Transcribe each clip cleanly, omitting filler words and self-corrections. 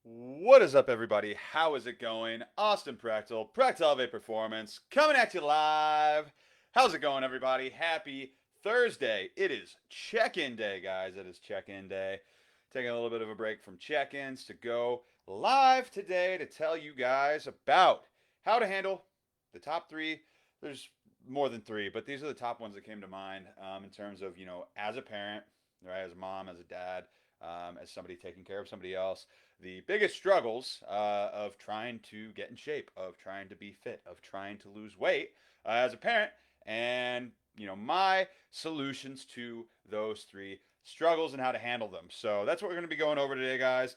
What is up, everybody? How is it going? Austin prechtelevate Performance, coming at you live. How's it going, everybody? Happy Thursday. It is check-in day, guys. It is check-in day. Taking a little bit of a break from check-ins to go live today to tell you guys about how to handle the top three. There's more than three, but these are the top ones that came to mind in terms of, as a parent, right, as a mom, as a dad, as somebody taking care of somebody else, the biggest struggles of trying to get in shape, of trying to be fit, of trying to lose weight as a parent, and my solutions to those three struggles and how to handle them. So that's what we're going to be going over today, guys.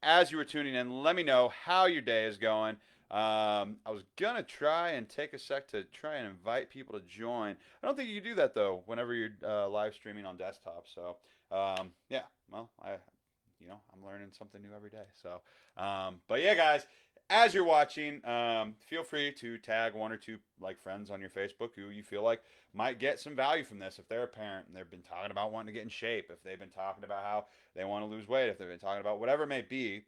As you were tuning in, let me know how your day is going. I was gonna try and take a sec to try and invite people to join. I don't think you can do that though whenever you're live streaming on desktop. So yeah, well, I'm learning something new every day. So, but yeah, guys, as you're watching, feel free to tag one or two like friends on your Facebook who you feel like might get some value from this. If they're a parent and they've been talking about wanting to get in shape, if they've been talking about how they want to lose weight, if they've been talking about whatever it may be,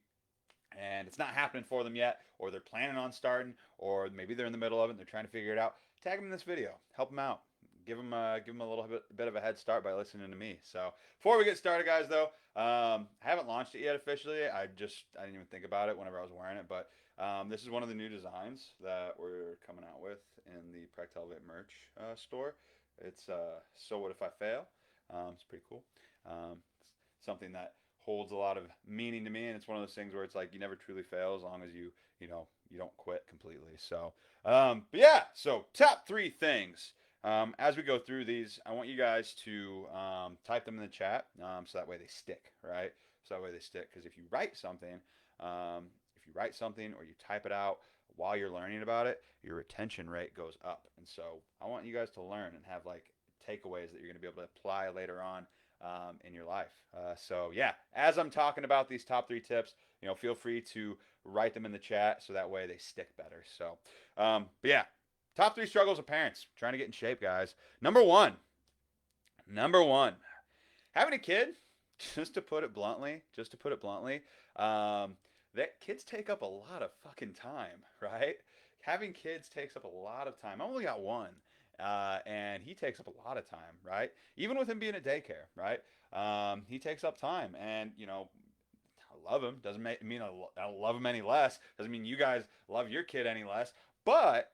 and it's not happening for them yet, or they're planning on starting, or maybe they're in the middle of it and they're trying to figure it out, tag them in this video, help them out. Give them a little bit of a head start by listening to me. So before we get started, guys, though, I haven't launched it yet officially. I didn't even think about it whenever I was wearing it, but this is one of the new designs that we're coming out with in the prechtelevate merch store. It's So What If I Fail? It's pretty cool. It's something that holds a lot of meaning to me, and it's one of those things where it's like you never truly fail as long as you don't quit completely. So, but yeah, so top three things. As we go through these, I want you guys to type them in the chat so that way they stick, right? So that way they stick. Because if you write something or you type it out while you're learning about it, your retention rate goes up. And so I want you guys to learn and have like takeaways that you're going to be able to apply later on in your life. So yeah, as I'm talking about these top three tips, feel free to write them in the chat so that way they stick better. So, but yeah, top three struggles of parents trying to get in shape, guys. Number one, having a kid. Just to put it bluntly, that kids take up a lot of fucking time, right? Having kids takes up a lot of time. I only got one, and he takes up a lot of time, right? Even with him being at daycare, right? He takes up time, and I love him. Doesn't mean I don't love him any less. Doesn't mean you guys love your kid any less. But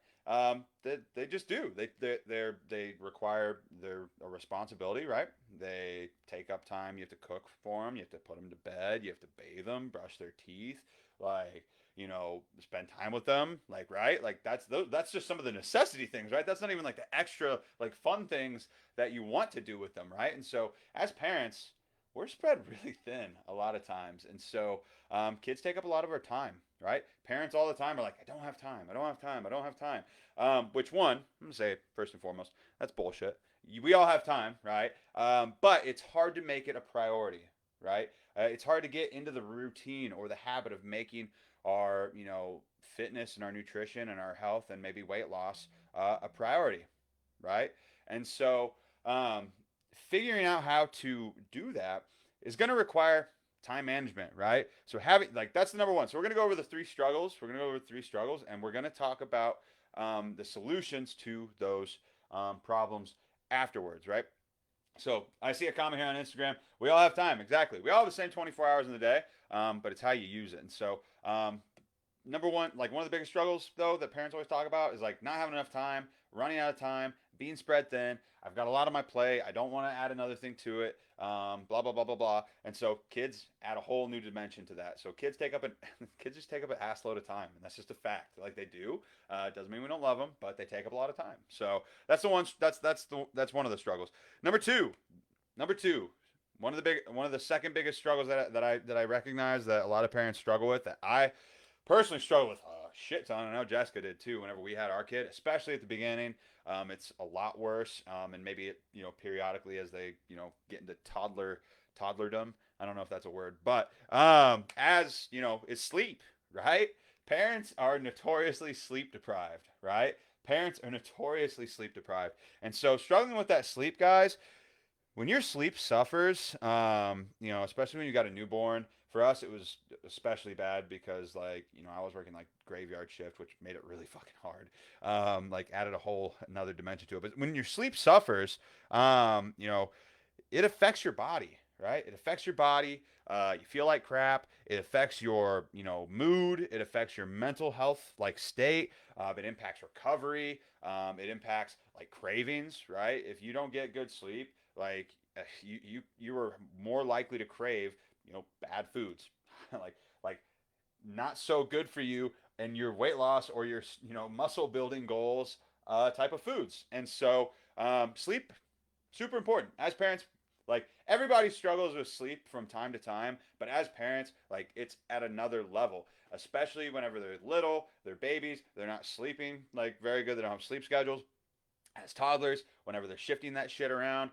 they just do. They require their a responsibility, right? They take up time. You have to cook for them. You have to put them to bed. You have to bathe them, brush their teeth, like spend time with them, like right, like that's just some of the necessity things, right? That's not even like the extra like fun things that you want to do with them, right? And so as parents, we're spread really thin a lot of times, and so kids take up a lot of our time, right? Parents all the time are like, I don't have time, I don't have time, I don't have time. Which one? I'm gonna say first and foremost, that's bullshit. We all have time, right? But it's hard to make it a priority, right? It's hard to get into the routine or the habit of making our, fitness and our nutrition and our health and maybe weight loss a priority, right? And so, figuring out how to do that is going to require time management, right? So having like that's the number one. So we're going to go over the three struggles. We're going to go over three struggles, and we're going to talk about the solutions to those problems afterwards, right? So I see a comment here on Instagram. We all have time, exactly. We all have the same 24 hours in the day, but it's how you use it. And so, number one, like one of the biggest struggles though that parents always talk about is like not having enough time, running out of time, being spread thin. I've got a lot on my plate. I don't want to add another thing to it. Blah blah blah blah blah. And so kids add a whole new dimension to that. So kids just take up an ass load of time, and that's just a fact. Like they do. It doesn't mean we don't love them, but they take up a lot of time. So that's the one. That's one of the struggles. Number two, number two. One of the second biggest struggles that I recognize that a lot of parents struggle with, that I personally struggle with a shit ton. I know Jessica did too. Whenever we had our kid, especially at the beginning, it's a lot worse. And maybe periodically as they get into toddlerdom. I don't know if that's a word, but as is sleep, right? Parents are notoriously sleep deprived, right? Parents are notoriously sleep deprived, and so struggling with that sleep, guys. When your sleep suffers, especially when you got a newborn, For us, it was especially bad because, like, I was working like graveyard shift, which made it really fucking hard. Like, added a whole another dimension to it. But when your sleep suffers, it affects your body, right? It affects your body. You feel like crap. It affects your, mood. It affects your mental health, like state. It impacts recovery. It impacts like cravings, right? If you don't get good sleep, like you are more likely to crave, bad foods, like like not so good for you and your weight loss or your muscle building goals type of foods. And so sleep super important as parents. Like, everybody struggles with sleep from time to time, but as parents, like, it's at another level, especially whenever they're little, they're babies, they're not sleeping like very good, they don't have sleep schedules. As toddlers, whenever they're shifting that shit around,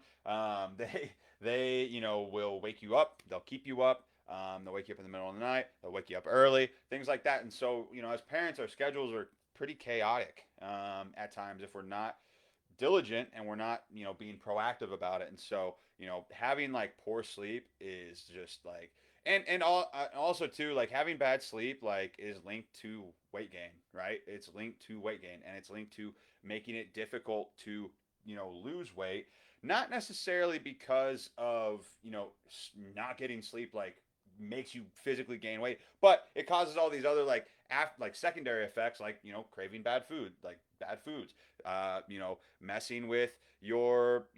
they will wake you up, they'll keep you up, they'll wake you up in the middle of the night, they'll wake you up early, things like that. And so, as parents, our schedules are pretty chaotic at times if we're not diligent and we're not being proactive about it. And so having like poor sleep is just like, also too, like, having bad sleep like is linked to weight gain, right? It's linked to weight gain, and it's linked to making it difficult to lose weight, not necessarily because of not getting sleep like makes you physically gain weight, but it causes all these other like like secondary effects, like craving bad food, like bad foods, messing with your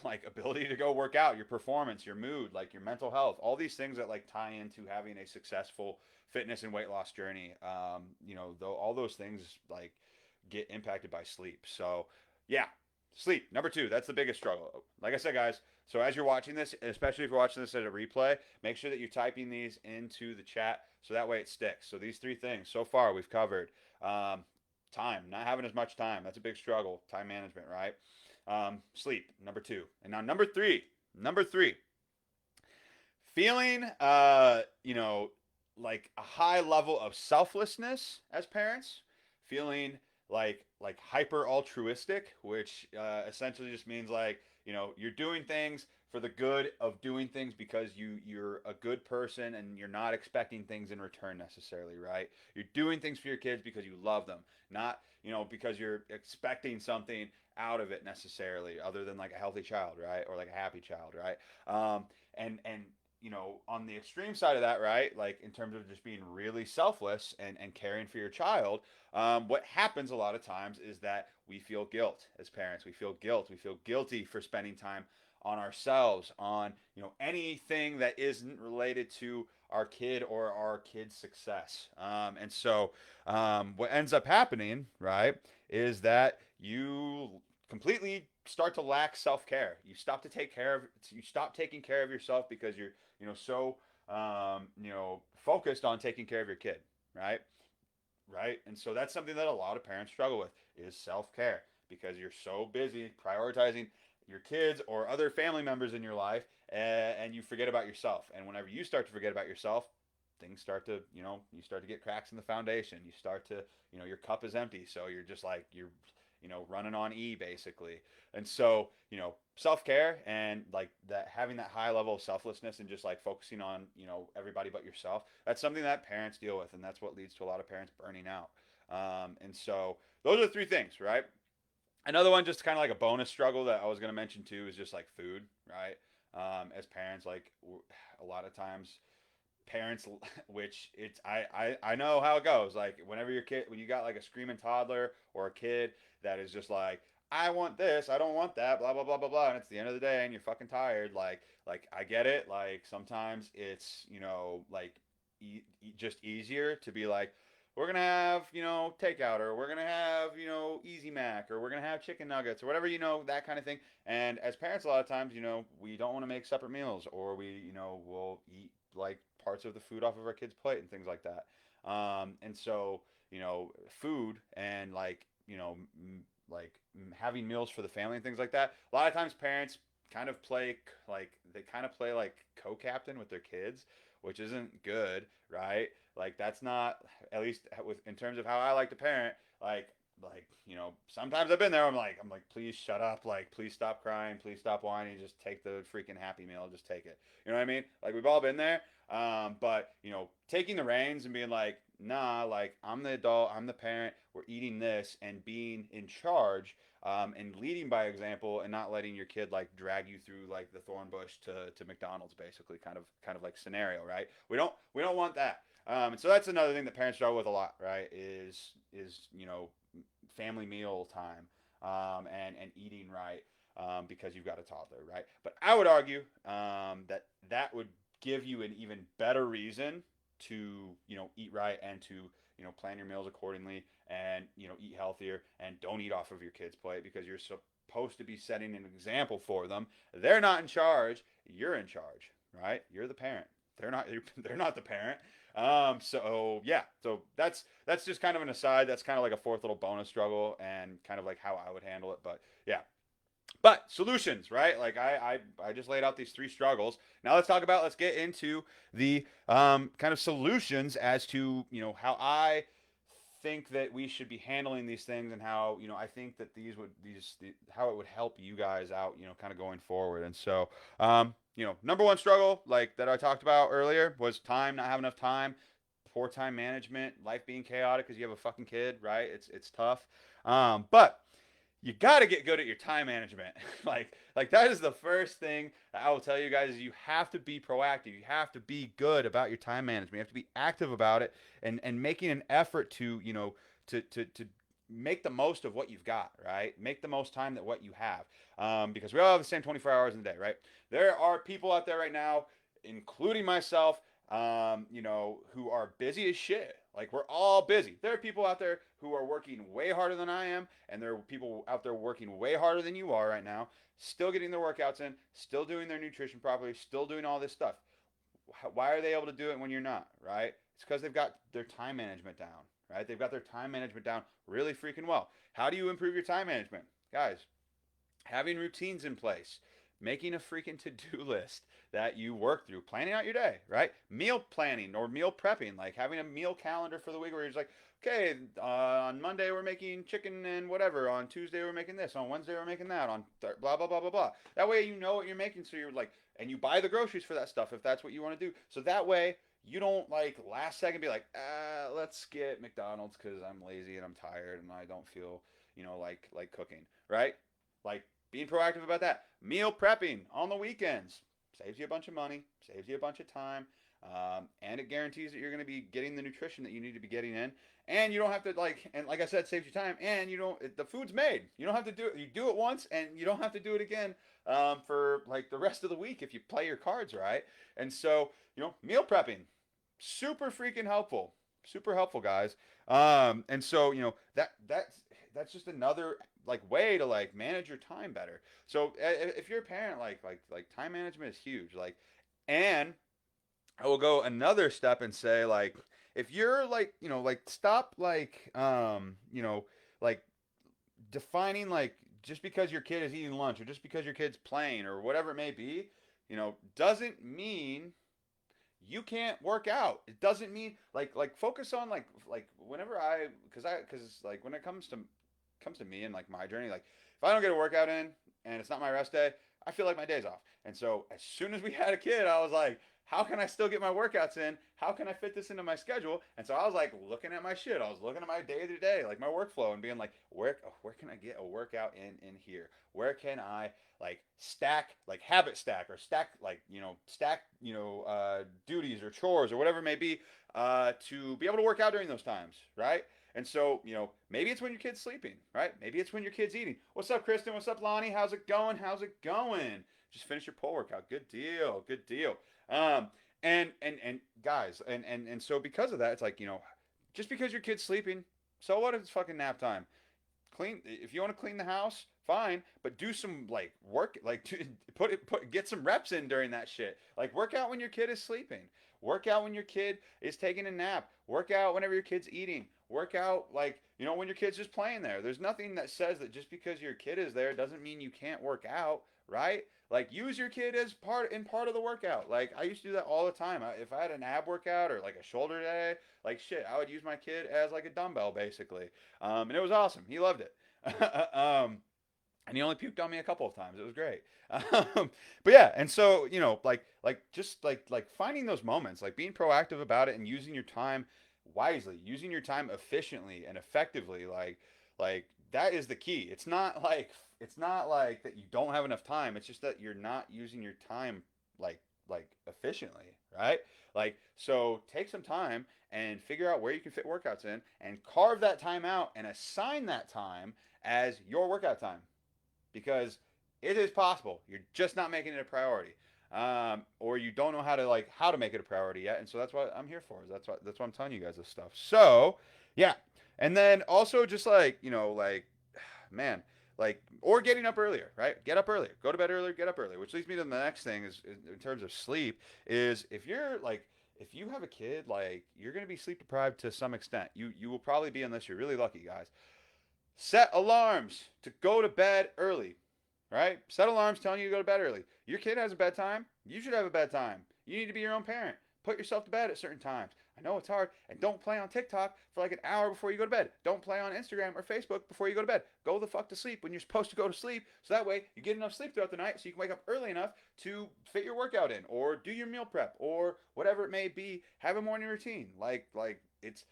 like ability to go work out, your performance, your mood, like your mental health, all these things that like tie into having a successful fitness and weight loss journey. Though all those things like get impacted by sleep. So yeah, sleep number two, that's the biggest struggle. Like I said, guys, so as you're watching this, especially if you're watching this at a replay, make sure that you're typing these into the chat so that way it sticks. So these three things so far we've covered. Time, not having as much time, that's a big struggle. Time management, right? Sleep, number two. And now number three, feeling like a high level of selflessness as parents, feeling like hyper altruistic, which essentially just means like you're doing things for the good of doing things because you're a good person and you're not expecting things in return necessarily, right? You're doing things for your kids because you love them, not because you're expecting something out of it necessarily, other than like a healthy child, right? Or like a happy child, right? And on the extreme side of that, right? Like, in terms of just being really selfless and caring for your child, what happens a lot of times is that we feel guilt as parents. We feel guilt. We feel guilty for spending time on ourselves, on anything that isn't related to our kid or our kid's success. And so, what ends up happening, right, is that you completely start to lack self care. You stop taking care of yourself because you're so focused on taking care of your kid, right? Right. And so that's something that a lot of parents struggle with, is self care, because you're so busy prioritizing your kids or other family members in your life, and you forget about yourself. And whenever you start to forget about yourself, things start to you start to get cracks in the foundation. You start to your cup is empty, so you're just like you're running on E basically. And so, self care and like that, having that high level of selflessness and just like focusing on, everybody but yourself, that's something that parents deal with. And that's what leads to a lot of parents burning out. And so, those are the three things, right? Another one, just kind of like a bonus struggle that I was going to mention too, is just like food, right? As parents, like, a lot of times parents, which it's I know how it goes, like whenever when you got like a screaming toddler or a kid that is just like, I want this, I don't want that, blah blah blah blah blah, and it's the end of the day and you're fucking tired, like I get it, like sometimes it's like just easier to be like, we're gonna have takeout, or we're gonna have easy mac, or we're gonna have chicken nuggets, or whatever, that kind of thing. And as parents, a lot of times we don't want to make separate meals, or we will eat like parts of the food off of our kids' plate and things like that. And so food and like having meals for the family and things like that, a lot of times parents kind of play like co-captain with their kids, which isn't good, right? Like, that's not, at least with in terms of how I like to parent, like like, sometimes I've been there. I'm like, please shut up. Like, please stop crying. Please stop whining. Just take the freaking Happy Meal. Just take it. You know what I mean? Like, we've all been there. But taking the reins and being like, nah, like, I'm the adult. I'm the parent. We're eating this, and being in charge. And leading by example, and not letting your kid like drag you through like the thorn bush to McDonald's, basically, kind of like scenario, right? We don't want that. And so that's another thing that parents struggle with a lot, right? Is family meal time, and eating right, because you've got a toddler, right? But I would argue, that would give you an even better reason to eat right, and to plan your meals accordingly, and eat healthier, and don't eat off of your kid's plate, because you're supposed to be setting an example for them. They're not in charge. You're in charge, right? You're the parent. They're not. They're not the parent. So yeah, so that's just kind of an aside. That's kind of like a fourth little bonus struggle, and kind of like how I would handle it. But yeah, but solutions, right? Like I just laid out these three struggles. Now let's get into the kind of solutions as to how I think that we should be handling these things, and how I think that how it would help you guys out, kind of going forward. And so number one struggle, like that I talked about earlier, was time, not having enough time, poor time management, life being chaotic because you have a fucking kid, right? It's tough. But you got to get good at your time management. like that is the first thing that I will tell you guys, is you have to be proactive. You have to be good about your time management. You have to be active about it, and making an effort to, to make the most of what you've got, right? Make the most time that what you have. Because we all have the same 24 hours in a day, right? There are people out there right now, including myself, who are busy as shit. Like, we're all busy. There are people out there who are working way harder than I am, and there are people out there working way harder than you are right now, still getting their workouts in, still doing their nutrition properly, still doing all this stuff. Why are they able to do it when you're not, right? It's because they've got their time management down, right? They've got their time management down really freaking well. How do you improve your time management? Guys, having routines in place, making a freaking to-do list that you work through, planning out your day, right? Meal planning or meal prepping, like having a meal calendar for the week where you're just like, okay, on Monday we're making chicken and whatever. On Tuesday we're making this. On Wednesday we're making that. On blah blah blah blah blah. That way you know what you're making, so you're like, and you buy the groceries for that stuff if that's what you want to do. So that way you don't like last second be like, let's get McDonald's because I'm lazy and I'm tired and I don't feel, like cooking, right? Like, being proactive about that. Meal prepping on the weekends saves you a bunch of money, saves you a bunch of time, and it guarantees that you're going to be getting the nutrition that you need to be getting in. And you don't have to and like I said, saves you time. And the food's made. You don't have to do it. You do it once, and you don't have to do it again for like the rest of the week if you play your cards right. And so meal prepping, super freaking helpful, super helpful, guys. And so that's just another like way to like manage your time better. So if you're a parent, like time management is huge. Like, and I will go another step and say, like, if you're like like stop like defining, like, just because your kid is eating lunch or just because your kid's playing or whatever it may be, doesn't mean you can't work out. It doesn't mean like focus on like whenever because like when it comes to me and like my journey, like if I don't get a workout in and it's not my rest day, I feel like my day's off. And so as soon as we had a kid, I was like, how can I still get my workouts in? How can I fit this into my schedule? And so I was like looking at my shit. I was looking at my day to day, like my workflow, and being like, where can I get a workout in here? Where can I like stack, like habit stack, or stack duties or chores or whatever it may be, to be able to work out during those times, right? And so, maybe it's when your kid's sleeping, right? Maybe it's when your kid's eating. What's up, Kristen? What's up, Lonnie? How's it going? How's it going? Just finish your pull workout. Good deal. Good deal. And guys, and so because of that, it's like, just because your kid's sleeping, so what if it's fucking nap time? If you want to clean the house, fine, but do some like work, like get some reps in during that shit. Like, work out when your kid is sleeping. Work out when your kid is taking a nap. Work out whenever your kid's eating. Work out when your kid's just playing there. There's nothing that says that just because your kid is there doesn't mean you can't work out, right? Like use your kid as part of the workout. Like I used to do that all the time. If I had an ab workout or like a shoulder day, like shit, I would use my kid as like a dumbbell basically, and it was awesome. He loved it. um, and he only puked on me a couple of times. It was great. But yeah, and so just finding those moments, like being proactive about it and using your time wisely, using your time efficiently and effectively, like that is the key. It's not like that you don't have enough time. It's just that you're not using your time like efficiently, right? Like so take some time and figure out where you can fit workouts in and carve that time out and assign that time as your workout time because it is possible. You're just not making it a priority, or you don't know how to make it a priority yet. And so that's what I'm here for. That's why I'm telling you guys this stuff. So yeah, and then also just man, or getting up earlier, right? Get up earlier, go to bed earlier, get up earlier. Which leads me to the next thing is in terms of sleep is if you have a kid, like you're going to be sleep deprived to some extent. You will probably be unless you're really lucky, guys. Set alarms to go to bed early, right? Set alarms telling you to go to bed early. Your kid has a bedtime. You should have a bedtime. You need to be your own parent. Put yourself to bed at certain times. I know it's hard. And don't play on TikTok for like an hour before you go to bed. Don't play on Instagram or Facebook before you go to bed. Go the fuck to sleep when you're supposed to go to sleep. So that way you get enough sleep throughout the night so you can wake up early enough to fit your workout in or do your meal prep or whatever it may be. Have a morning routine. It's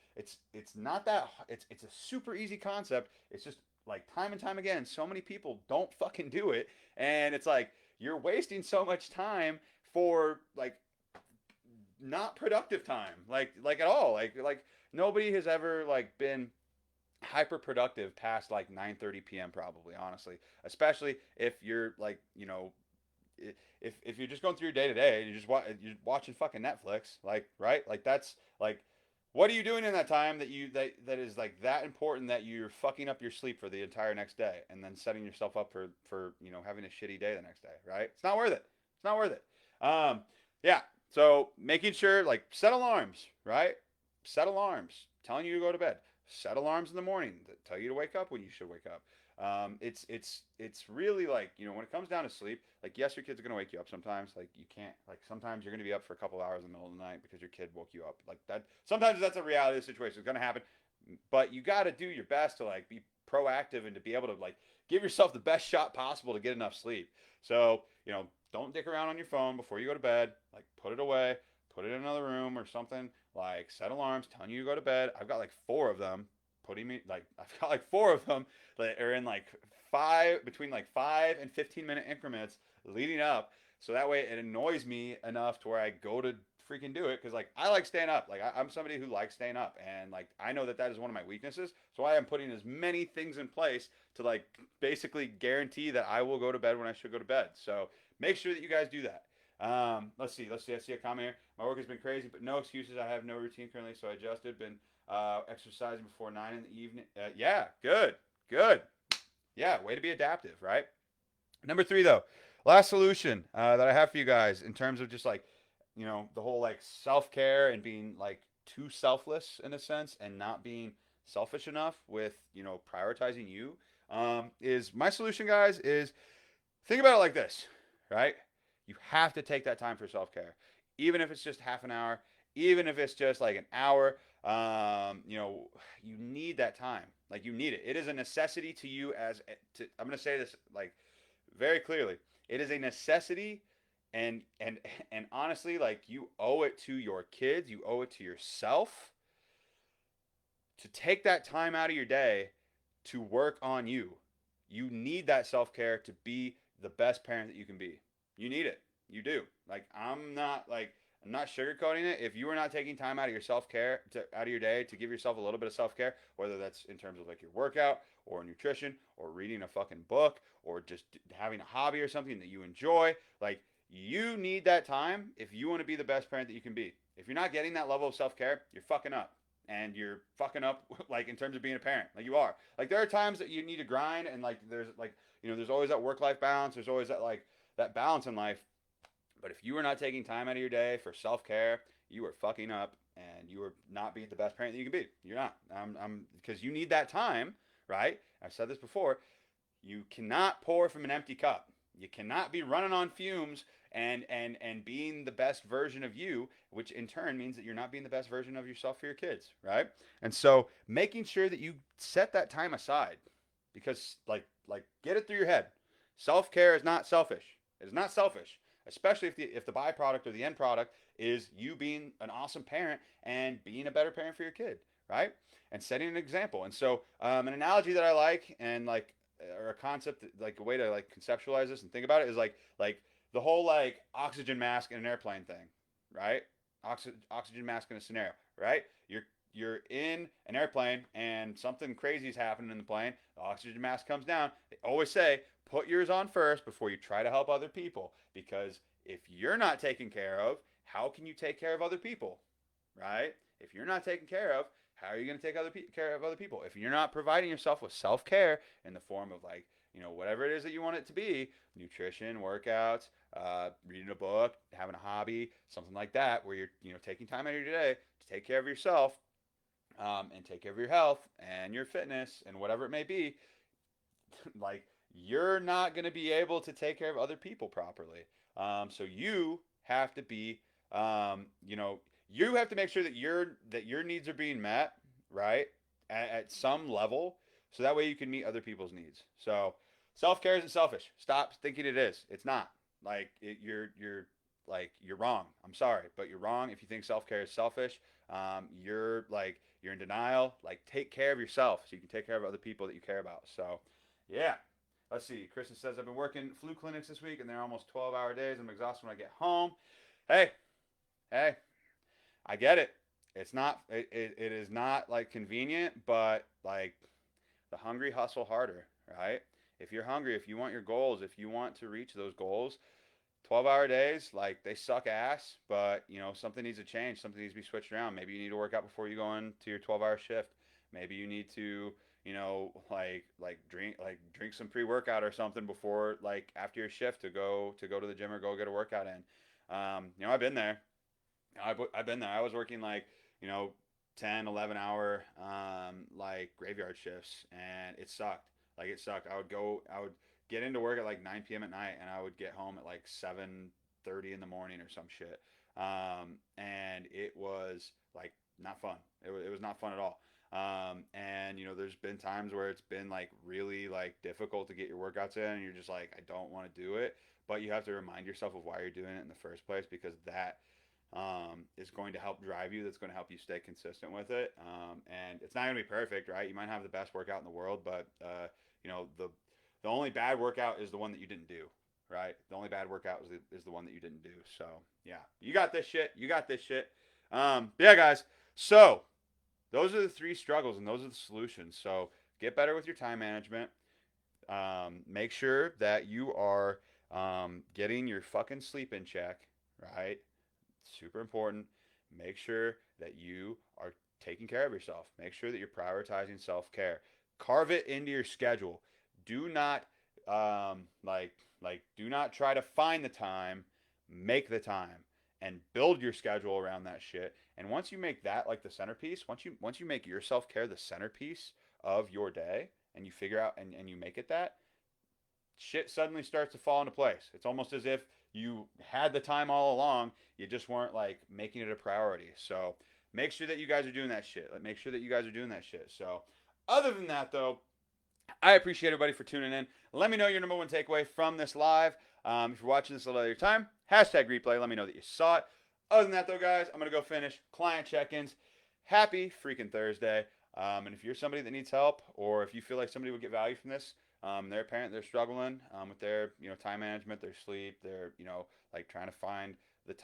not that it's a super easy concept. It's just like time and time again, so many people don't fucking do it, and it's like you're wasting so much time for like not productive time, like at all. Like nobody has ever like been hyper productive past like 9:30 p.m. probably, honestly, especially if you're like if you're just going through your day to day and you're watching fucking Netflix, like right, like that's like what are you doing in that time that is like that important that you're fucking up your sleep for the entire next day and then setting yourself up for having a shitty day the next day, right? It's not worth it. It's not worth it. Yeah. So making sure like set alarms, right? Set alarms telling you to go to bed. Set alarms in the morning that tell you to wake up when you should wake up. It's really like when it comes down to sleep, like yes, your kids are gonna wake you up sometimes. Like you can't like sometimes you're gonna be up for a couple hours in the middle of the night because your kid woke you up. Like that sometimes that's a reality of the situation. It's gonna happen, but you got to do your best to like be proactive and to be able to like give yourself the best shot possible to get enough sleep. So don't dick around on your phone before you go to bed. Like put it away, put it in another room or something. Like set alarms telling you to go to bed. I've got like four of them. I've got like four of them that are in like between like 5 and 15 minute increments leading up. So that way it annoys me enough to where I go to freaking do it because like I like staying up. Like I'm somebody who likes staying up, and like I know that is one of my weaknesses. So I am putting as many things in place to like basically guarantee that I will go to bed when I should go to bed. So make sure that you guys do that. Let's see. I see a comment here. My work has been crazy, but no excuses. I have no routine currently, so I adjusted. Been exercising before 9 in the evening. Yeah, good. Yeah, way to be adaptive, right? Number 3, though, last solution that I have for you guys in terms of just like, the whole like self care and being like too selfless in a sense and not being selfish enough with, prioritizing you is my solution, guys, is think about it like this, right? You have to take that time for self care, even if it's just half an hour, even if it's just like an hour. You need that time. Like you need it. It is a necessity to you I'm going to say this like very clearly. It is a necessity, and honestly, like you owe it to your kids, you owe it to yourself to take that time out of your day to work on you. You need that self care to be the best parent that you can be. You need it. You do. Like I'm not sugarcoating it. If you are not taking time out of your self care, out of your day to give yourself a little bit of self care, whether that's in terms of like your workout or nutrition or reading a fucking book or just having a hobby or something that you enjoy, like you need that time if you want to be the best parent that you can be. If you're not getting that level of self care, you're fucking up. And you're fucking up like in terms of being a parent. Like you are. Like there are times that you need to grind and there's always that work life balance. There's always that balance in life. But if you are not taking time out of your day for self care, you are fucking up, and you are not being the best parent that you can be. You're not. Because you need that time, right? I've said this before. You cannot pour from an empty cup. You cannot be running on fumes and being the best version of you, which in turn means that you're not being the best version of yourself for your kids, right? And so making sure that you set that time aside, because get it through your head. Self-care is not selfish. It is not selfish, especially if the byproduct or the end product is you being an awesome parent and being a better parent for your kid, right? And setting an example. And so an analogy that I like, and like, or a concept, like a way to like conceptualize this and think about it, is like the whole like oxygen mask in an airplane thing, right? Oxygen mask in a scenario, right? You're in an airplane and something crazy is happening in the plane. The oxygen mask comes down. They always say put yours on first before you try to help other people, because if you're not taken care of, how can you take care of other people, right? If you're not taken care of, how are you going to take care of other people? If you're not providing yourself with self-care in the form of, like, whatever it is that you want it to be, nutrition, workouts, reading a book, having a hobby, something like that, where you're taking time out of your day to take care of yourself, and take care of your health and your fitness and whatever it may be, like, you're not going to be able to take care of other people properly. So you have to be, you have to make sure that your needs are being met, right, at some level, so that way you can meet other people's needs. So self care isn't selfish. Stop thinking it is. It's not. Like you're wrong. I'm sorry, but you're wrong if you think self care is selfish. You're in denial. Like, take care of yourself so you can take care of other people that you care about. So yeah. Let's see. Kristen says, I've been working flu clinics this week, and they're almost 12-hour days. I'm exhausted when I get home. Hey, hey, I get it. It's not. It is not like convenient, but like, the hungry hustle harder, right? If you're hungry, if you want your goals, if you want to reach those goals, 12-hour days, like, they suck ass, but something needs to change. Something needs to be switched around. Maybe you need to work out before you go into your 12-hour shift. Maybe you need to, drink some pre-workout or something before, like, after your shift, to go to the gym or go get a workout in. I've been there. I've been there. I was working, like, 10, 11 hour, like, graveyard shifts, and it sucked. Like, it sucked. I would get into work at like 9 p.m. at night, and I would get home at like 7:30 in the morning or some shit. And it was like not fun. It was not fun at all. And there's been times where it's been like really like difficult to get your workouts in, and you're just like, I don't want to do it, but you have to remind yourself of why you're doing it in the first place, because that is going to help drive you. That's going to help you stay consistent with it. And it's not going to be perfect, right? You might have the best workout in the world, but the only bad workout is the one that you didn't do, right? The only bad workout is the one that you didn't do. So yeah, you got this shit. You got this shit. Yeah, guys. So those are the three struggles, and those are the solutions. So get better with your time management. Make sure that you are getting your fucking sleep in check, right? Super important. Make sure that you are taking care of yourself. Make sure that you're prioritizing self-care. Carve it into your schedule. Do not do not try to find the time. Make the time and build your schedule around that shit. And once you make that like the centerpiece, once you make your self-care the centerpiece of your day, and you figure out and you make it that, shit suddenly starts to fall into place. It's almost as if you had the time all along, you just weren't like making it a priority. So make sure that you guys are doing that shit. Make sure that you guys are doing that shit. So other than that, though, I appreciate everybody for tuning in. Let me know your number one takeaway from this live. If you're watching this at a later time, hashtag replay. Let me know that you saw it. Other than that, though, guys, I'm going to go finish client check-ins. Happy freaking Thursday. And if you're somebody that needs help, or if you feel like somebody would get value from this, they're a parent, they're struggling with their time management, their sleep, they're like trying to find the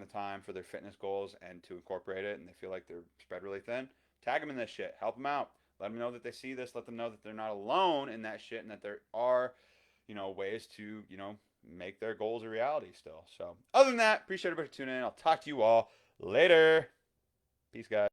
time for their fitness goals and to incorporate it, and they feel like they're spread really thin. Tag them in this shit. Help them out. Let them know that they see this. Let them know that they're not alone in that shit, and that there are ways to make their goals a reality still. So other than that, appreciate everybody for tuning in. I'll talk to you all later. Peace, guys.